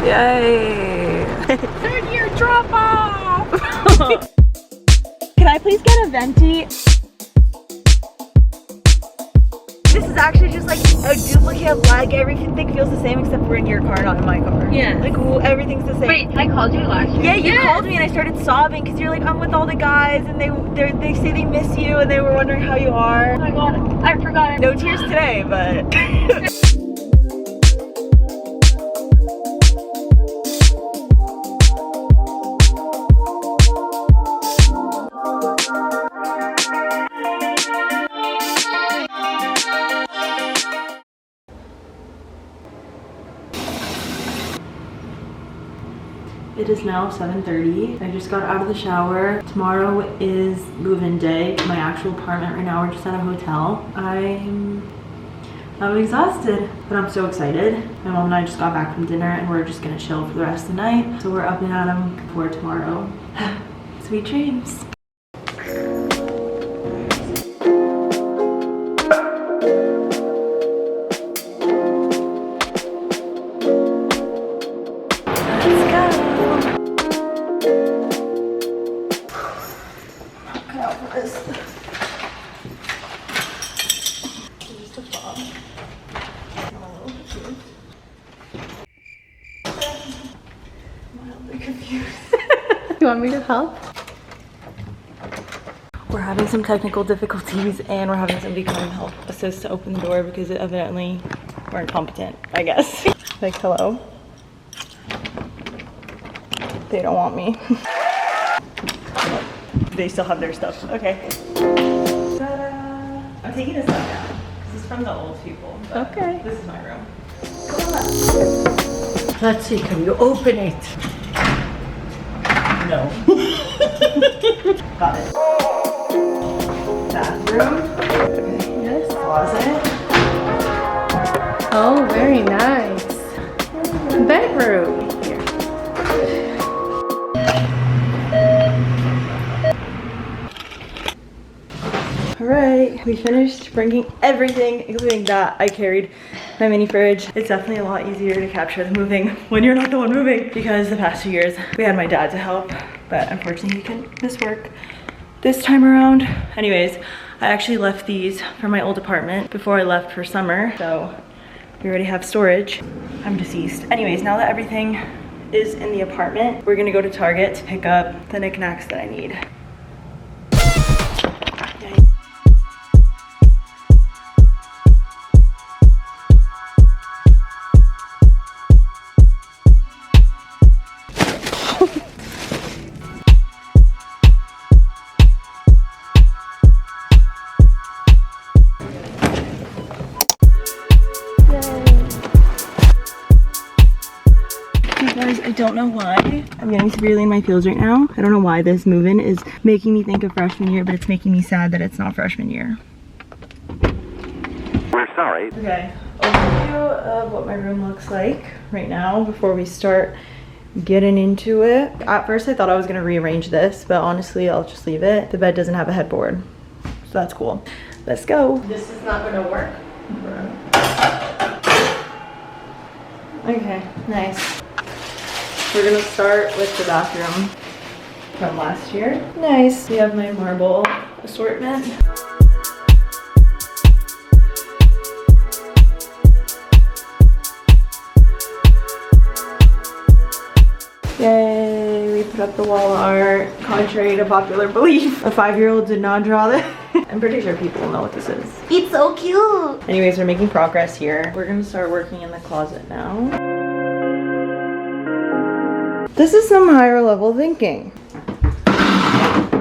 Yay! Third year drop off! Can I please get a venti? This is actually just like a duplicate of leg. Everything feels the same except we're in your car, not in my car. Yeah. Like everything's the same. Wait, I called you last year? Yeah, you called me and I started sobbing because you're like, I'm with all the guys and they say they miss you and they were wondering how you are. Oh my god, I forgot. No tears today, but... It is now 7:30. I just got out of the shower. Tomorrow is move-in day. My actual apartment right now. We're just at a hotel. I'm exhausted, but I'm so excited. My mom and I just got back from dinner and we're just gonna chill for the rest of the night. So we're up and at 'em for tomorrow. Sweet dreams. You want me to help? We're having some technical difficulties and we're having somebody come and help assist to open the door because evidently we're incompetent, I guess. Like, hello? They don't want me. They still have their stuff. Okay. Ta-da! I'm taking this stuff down. This is from the old people. Okay. This is my room. Let's see, can you open it? No. Got it. Bathroom. Okay. Yes. Closet. Oh, very nice. Bedroom. Here. Alright, we finished bringing everything, including that. I carried my mini fridge. It's definitely a lot easier to capture the moving when you're not the one moving, because the past 2 years we had my dad to help, but unfortunately he couldn't miss work this time around. Anyways, I actually left these from my old apartment before I left for summer, so we already have storage. I'm deceased. Anyways, now that everything is in the apartment, we're gonna go to Target to pick up the knickknacks that I need. Guys, I don't know why I'm getting severely in my feels right now. I don't know why this move-in is making me think of freshman year, but it's making me sad that it's not freshman year. We're sorry. Okay, overview of what my room looks like right now before we start getting into it. At first I thought I was gonna rearrange this, but honestly I'll just leave it. The bed doesn't have a headboard, so that's cool. Let's go. This is not gonna work. Okay, nice. We're gonna start with the bathroom from last year. Nice. We have my marble assortment. Yay, we put up the wall art. Contrary to popular belief, a 5-year-old did not draw this. I'm pretty sure people will know what this is. It's so cute. Anyways, we're making progress here. We're gonna start working in the closet now. This is some higher level thinking.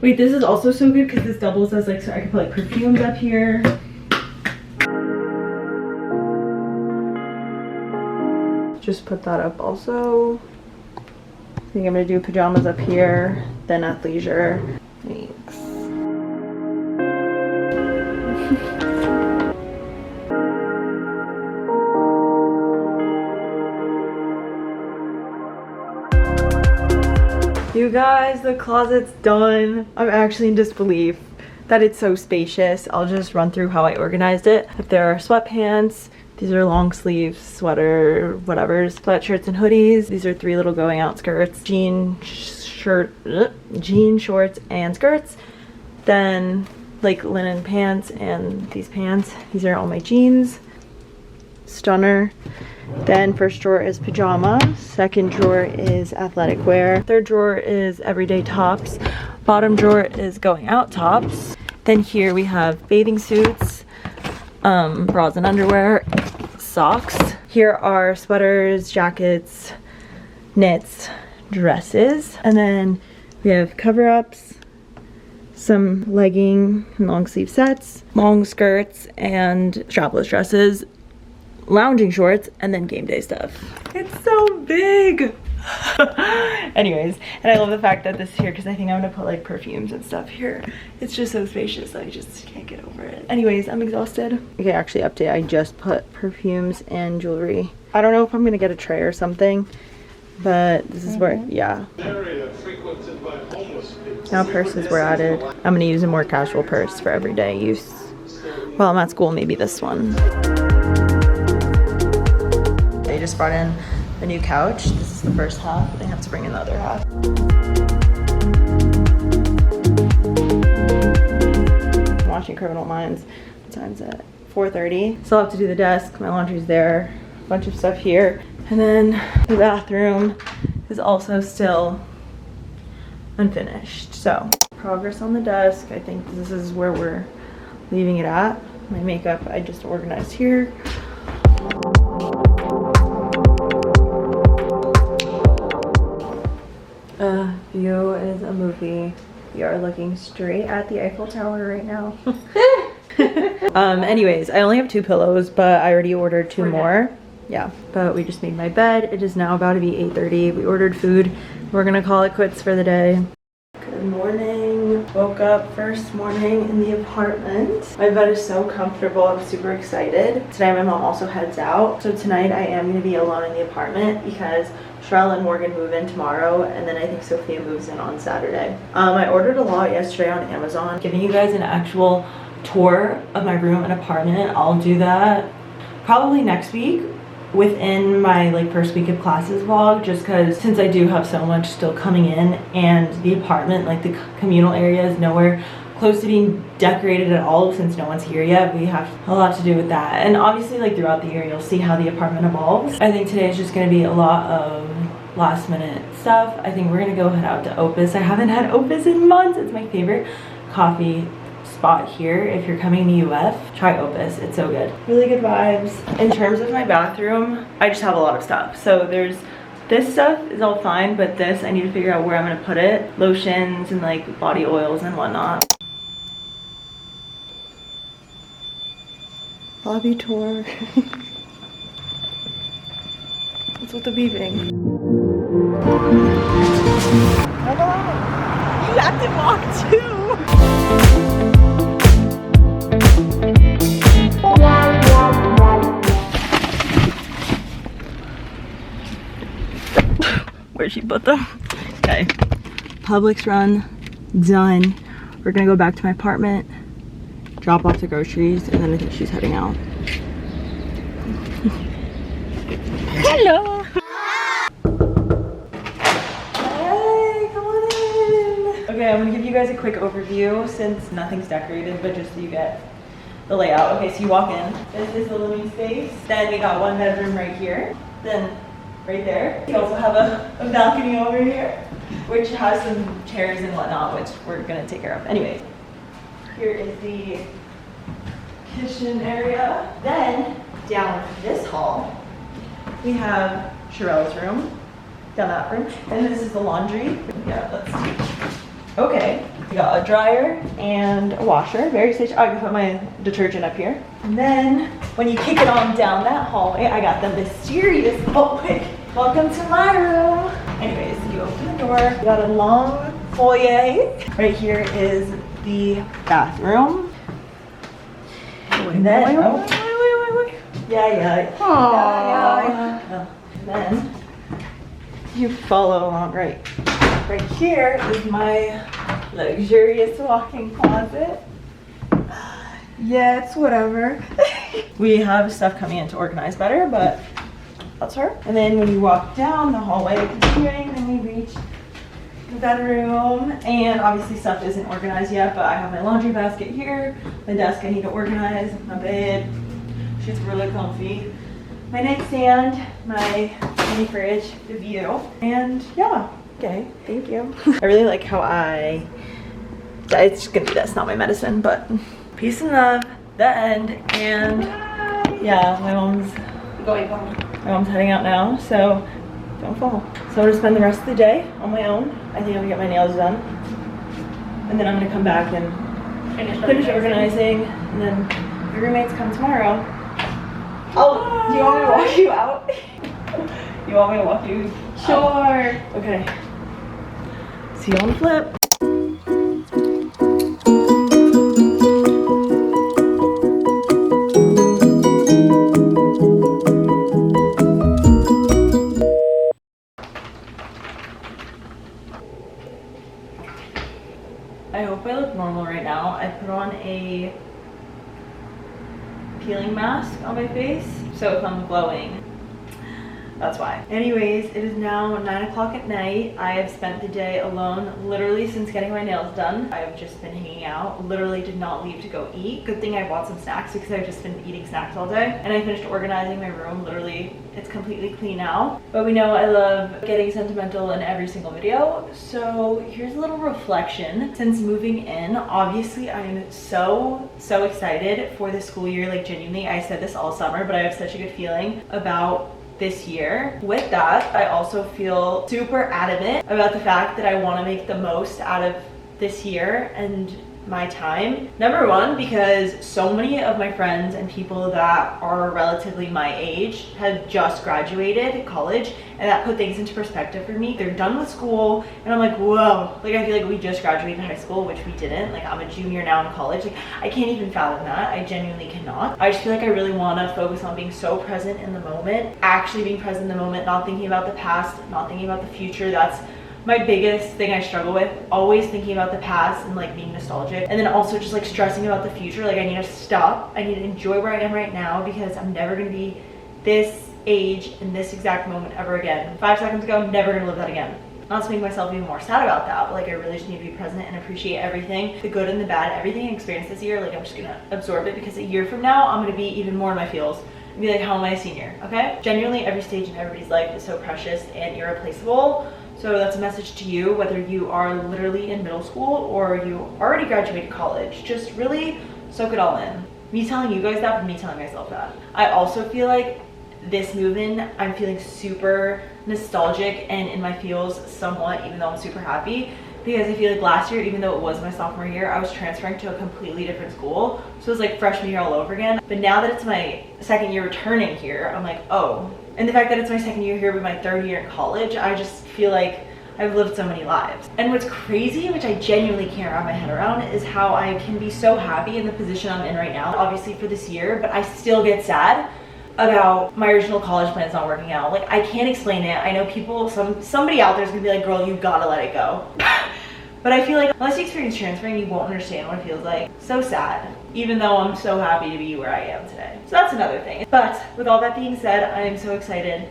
Wait, this is also so good because this doubles as like, so I can put like perfumes up here. Just put that up also. I think I'm gonna do pajamas up here, then athleisure. Thanks. You guys, the closet's done. I'm actually in disbelief that it's so spacious. I'll just run through how I organized it. If there are sweatpants, These are long sleeve sweater whatevers, sweatshirts and hoodies. These are 3 little going out skirts, jean shorts and skirts. Then like linen pants and these pants. These are all my jeans. Stunner. Then first drawer is pajama, second drawer is athletic wear, third drawer is everyday tops, bottom drawer is going out tops. Then here we have bathing suits, bras and underwear, socks. Here are sweaters, jackets, knits, dresses. And then we have cover-ups, some legging and long sleeve sets, long skirts and strapless dresses, lounging shorts, and then game day stuff. It's so big. Anyways, and I love the fact that this here, because I think I'm gonna put like perfumes and stuff here. It's just so spacious, I just can't get over it. Anyways, I'm exhausted. Okay, actually update, I just put perfumes and jewelry. I don't know if I'm gonna get a tray or something, but this is where, yeah. Now purses were added. I'm gonna use a more casual purse for everyday use. While I'm at school, maybe this one. They just brought in a new couch. This is the first half. They have to bring in the other half. I'm watching Criminal Minds. What time's it? 4:30. Still have to do the desk. My laundry's there. A bunch of stuff here. And then the bathroom is also still unfinished. So, progress on the desk. I think this is where we're leaving it at. My makeup I just organized here. View is a movie. We are looking straight at the Eiffel Tower right now. Anyways, I only have 2 pillows, but I already ordered 2 more. Yeah, but we just made my bed. It is now about to be 8:30. We ordered food. We're gonna call it quits for the day. Good morning. Woke up first morning in the apartment. My bed is so comfortable. I'm super excited. Today my mom also heads out. So tonight I am gonna be alone in the apartment because Sherelle and Morgan move in tomorrow, and then I think Sophia moves in on Saturday. I ordered a lot yesterday on Amazon. Giving you guys an actual tour of my room and apartment. I'll do that probably next week within my like first week of classes vlog, just because since I do have so much still coming in, and the apartment, like the communal area, is nowhere close to being decorated at all since no one's here yet. We have a lot to do with that, and obviously like throughout the year you'll see how the apartment evolves. I think today is just going to be a lot of last minute stuff. I think we're gonna go head out to Opus. I haven't had Opus in months. It's my favorite coffee spot here. If you're coming to UF, try Opus. It's so good. Really good vibes. In terms of my bathroom, I just have a lot of stuff. So there's this stuff is all fine, but this I need to figure out where I'm gonna put it. Lotions and like body oils and whatnot. Lobby tour. What's with the beeping? Come on! You have to walk too! Where'd she put them? Okay. Publix run, done. We're gonna go back to my apartment, drop off the groceries, and then I think she's heading out. Hello! Hey, come on in! Okay, I'm gonna give you guys a quick overview since nothing's decorated, but just so you get the layout. Okay, so you walk in. This is the living space. Then we got 1 bedroom right here. Then right there. We also have a balcony over here, which has some chairs and whatnot, which we're gonna take care of. Anyways, here is the kitchen area. Then down this hall, we have Sherelle's room, down that room. And this is the laundry. Yeah, let's see. Okay, we got a dryer and a washer. Very stage. I can put my detergent up here. And then when you kick it on down that hallway, I got the mysterious hallway. Welcome to my room. Anyways, you open the door. We got a long foyer. Right here is the bathroom. And then, wait. Yeah. Yeah. And then you follow along, right? Right here is my luxurious walk-in closet. Yeah, it's whatever. We have stuff coming in to organize better, but that's her. And then when you walk down the hallway continuing, then we reach the bedroom. And obviously stuff isn't organized yet, but I have my laundry basket here, my desk I need to organize, my bed, she's really comfy, my nightstand, my mini fridge, the view, and yeah. Okay, thank you. I really like how it's gonna be this, not my medicine, but peace and love, the end. And yeah, my mom's heading out now, so don't fall. So I'm gonna spend the rest of the day on my own. I think I'm gonna get my nails done, and then I'm gonna come back and finish organizing, and then my roommates come tomorrow. Oh, do you want me to walk you out? You want me to walk you? Sure. Okay. See you on the flip. I hope I look normal right now. I put on a peeling mask on my face, so if I'm glowing, that's why. Anyways, it is now 9 o'clock at night. I have spent the day alone literally since getting my nails done. I've just been hanging out, literally did not leave to go eat. Good thing I bought some snacks because I've just been eating snacks all day. And I finished organizing my room. Literally, it's completely clean now. But we know I love getting sentimental in every single video. So here's a little reflection. Since moving in, obviously I'm so excited for the school year. Like genuinely, I said this all summer, but I have such a good feeling about this year. With that, I also feel super adamant about the fact that I want to make the most out of this year and my time. Number one, because so many of my friends and people that are relatively my age have just graduated college, and that put things into perspective for me. They're done with school and I'm like, whoa, like I feel like we just graduated high school, which we didn't. Like I'm a junior now in college. Like I can't even fathom that. I genuinely cannot. I just feel like I really want to focus on being so present in the moment, actually being present in the moment, not thinking about the past, not thinking about the future. That's my biggest thing I struggle with, always thinking about the past and like being nostalgic, and then also just like stressing about the future. Like I need to stop. I need to enjoy where I am right now, because I'm never gonna be this age in this exact moment ever again. 5 seconds ago, I'm never gonna live that again. Not to make myself even more sad about that, but like I really just need to be present and appreciate everything, the good and the bad, everything I experienced this year. Like I'm just gonna absorb it, because a year from now, I'm gonna be even more in my feels and be like, how am I a senior, okay? Genuinely, every stage in everybody's life is so precious and irreplaceable. So that's a message to you, whether you are literally in middle school or you already graduated college. Just really soak it all in. Me telling you guys that, but me telling myself that. I also feel like this move-in, I'm feeling super nostalgic and in my feels somewhat, even though I'm super happy. Because I feel like last year, even though it was my sophomore year, I was transferring to a completely different school. So it was like freshman year all over again. But now that it's my second year returning here, I'm like, oh. And the fact that it's my second year here, but my third year in college, I just feel like I've lived so many lives. And what's crazy, which I genuinely can't wrap my head around, is how I can be so happy in the position I'm in right now, obviously for this year, but I still get sad about my original college plans not working out. Like I can't explain it. I know people, somebody out there's gonna be like, girl, you gotta let it go. But I feel like unless you experience transferring, you won't understand what it feels like. So sad, even though I'm so happy to be where I am today. So that's another thing. But with all that being said, I am so excited.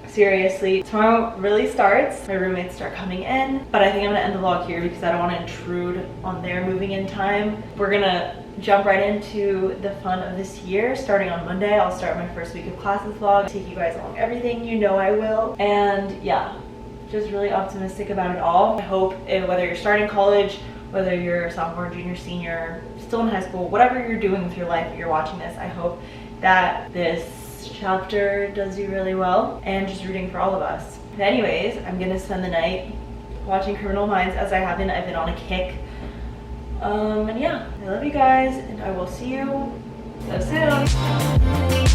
Seriously, tomorrow really starts. My roommates start coming in, but I think I'm gonna end the vlog here because I don't want to intrude on their moving in time. We're gonna jump right into the fun of this year. Starting on Monday, I'll start my first week of classes vlog, take you guys along everything, you know I will. And yeah, just really optimistic about it all. I hope whether you're starting college, whether you're a sophomore, junior, senior, still in high school, whatever you're doing with your life, if you're watching this, I hope that this chapter does you really well, and just rooting for all of us. But anyways, I'm gonna spend the night watching Criminal Minds as I haven't. I've been on a kick. And yeah, I love you guys, and I will see you so soon.